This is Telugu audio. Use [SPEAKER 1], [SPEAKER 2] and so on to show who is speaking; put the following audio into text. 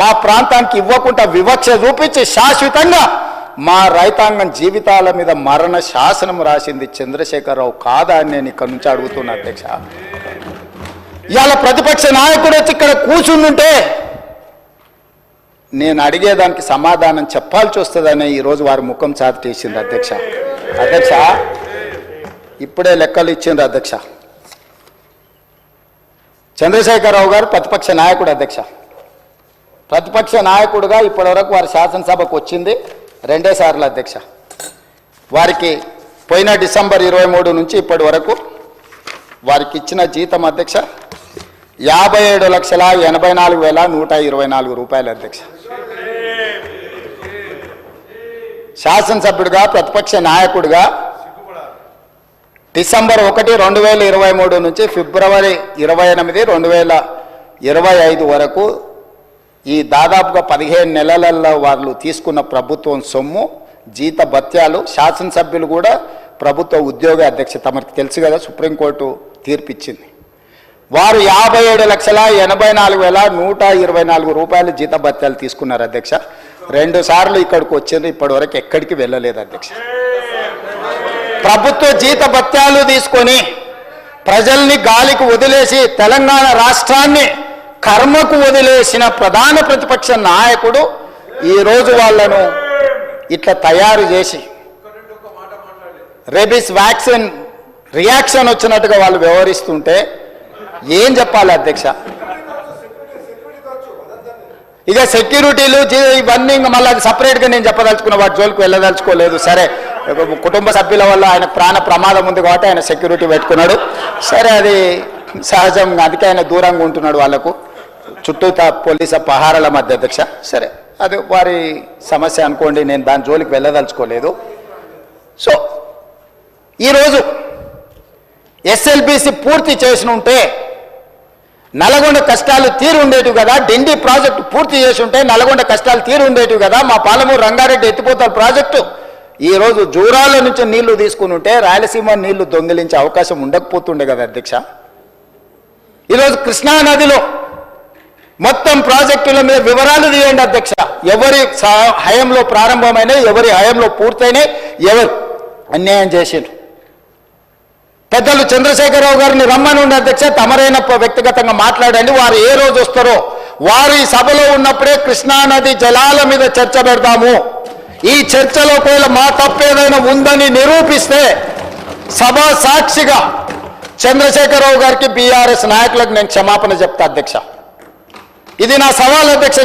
[SPEAKER 1] మా ప్రాంతానికి ఇవ్వకుండా వివక్ష చూపించి శాశ్వతంగా మా రైతాంగం జీవితాల మీద మరణ శాసనం రాసింది చంద్రశేఖరరావు కాదా అని నేను ఇక్కడ నుంచి అడుగుతున్నా అధ్యక్ష. ఇవాళ ప్రతిపక్ష నాయకుడు వచ్చి ఇక్కడ కూర్చుంటుంటే నేను అడిగేదానికి సమాధానం చెప్పాల్సి వస్తుందని ఈరోజు వారి ముఖం చాటేసింది అధ్యక్ష. అధ్యక్ష ఇప్పుడే లెక్కలు ఇచ్చిండ్రు అధ్యక్ష. చంద్రశేఖరరావు గారు ప్రతిపక్ష నాయకుడు అధ్యక్ష. ప్రతిపక్ష నాయకుడుగా ఇప్పటివరకు వారి శాసనసభకు వచ్చింది 2 సార్లు అధ్యక్ష. వారికి పోయిన డిసెంబర్ 23 నుంచి ఇప్పటి వరకు వారికి ఇచ్చిన జీతం అధ్యక్ష 57,84,124 రూపాయలు అధ్యక్ష. శాసనసభ్యుడిగా ప్రతిపక్ష నాయకుడిగా డిసెంబర్ 1, 2023 నుంచి ఫిబ్రవరి 28, 2025 వరకు ఈ దాదాపుగా 15 నెలలలో వాళ్ళు తీసుకున్న ప్రభుత్వం సొమ్ము జీత భత్యాలు, శాసనసభ్యులు కూడా ప్రభుత్వ ఉద్యోగ అధ్యక్ష. తమకు తెలుసు కదా, సుప్రీంకోర్టు తీర్పిచ్చింది. వారు 57,84,124 రూపాయలు జీత భత్యాలు తీసుకున్నారు అధ్యక్ష. 2 సార్లు ఇక్కడికి వచ్చింది, ఇప్పటి వరకు ఎక్కడికి వెళ్ళలేదు అధ్యక్ష. ప్రభుత్వ జీత భత్యాలు తీసుకొని ప్రజల్ని గాలికి వదిలేసి తెలంగాణ రాష్ట్రాన్ని కర్మకు వదిలేసిన ప్రధాన ప్రతిపక్ష నాయకుడు ఈరోజు వాళ్ళను ఇట్లా తయారు చేసి రేబీస్ వ్యాక్సిన్ రియాక్షన్ వచ్చినట్టుగా వాళ్ళు వ్యవహరిస్తుంటే ఏం చెప్పాలి అధ్యక్ష? ఇక సెక్యూరిటీలు ఇవన్నీ మళ్ళీ అది సపరేట్గా నేను చెప్పదలుచుకున్న, వాటి జోలికి వెళ్ళదలుచుకోలేదు. సరే, కుటుంబ సభ్యుల వల్ల ఆయన ప్రాణ ప్రమాదం ఉంది కాబట్టి ఆయన సెక్యూరిటీ పెట్టుకున్నాడు. సరే, అది సహజం, అందుకే ఆయన దూరంగా ఉంటున్నాడు వాళ్ళకు చుట్టూతా పోలీసు పహారాల మధ్య అధ్యక్ష. సరే, అది వారి సమస్య అనుకోండి, నేను దాని జోలికి వెళ్ళదలుచుకోలేదు. సో ఈరోజు ఎస్ఎల్బిసి పూర్తి చేసి ఉంటే నల్గొండ కష్టాలు తీరు ఉండేటివి కదా, డిండి ప్రాజెక్టు పూర్తి చేసి ఉంటే నల్గొండ కష్టాలు తీరు ఉండేటివి కదా, మా పాలమూరు రంగారెడ్డి ఎత్తిపోతల ప్రాజెక్టు ఈరోజు జూరాల నుంచి నీళ్లు తీసుకుని ఉంటే రాయలసీమ నీళ్లు దొంగిలించే అవకాశం ఉండకపోతుండే కదా అధ్యక్ష. ఈరోజు కృష్ణా నదిలో మొత్తం ప్రాజెక్టుల మీద వివరాలు తీయండి అధ్యక్ష. ఎవరి హయంలో ప్రారంభమైనాయి, ఎవరి హయంలో పూర్తయినాయి, ఎవరు అన్యాయం చేసిండ్రు. పెద్దలు చంద్రశేఖరరావు గారిని రమ్మని ఉండే అధ్యక్ష, తమరైన వ్యక్తిగతంగా మాట్లాడండి. వారు ఏ రోజు వస్తారో వారు ఈ సభలో ఉన్నప్పుడే కృష్ణానది జలాల మీద చర్చ పెడతాము. ఈ చర్చలో ఒకవేళ మా తప్పేదైనా ఉందని నిరూపిస్తే సభ సాక్షిగా చంద్రశేఖరరావు గారికి, బీఆర్ఎస్ నాయకులకు నేను క్షమాపణ చెప్తా అధ్యక్ష. ఇది నా సవాల్ అధ్యక్ష.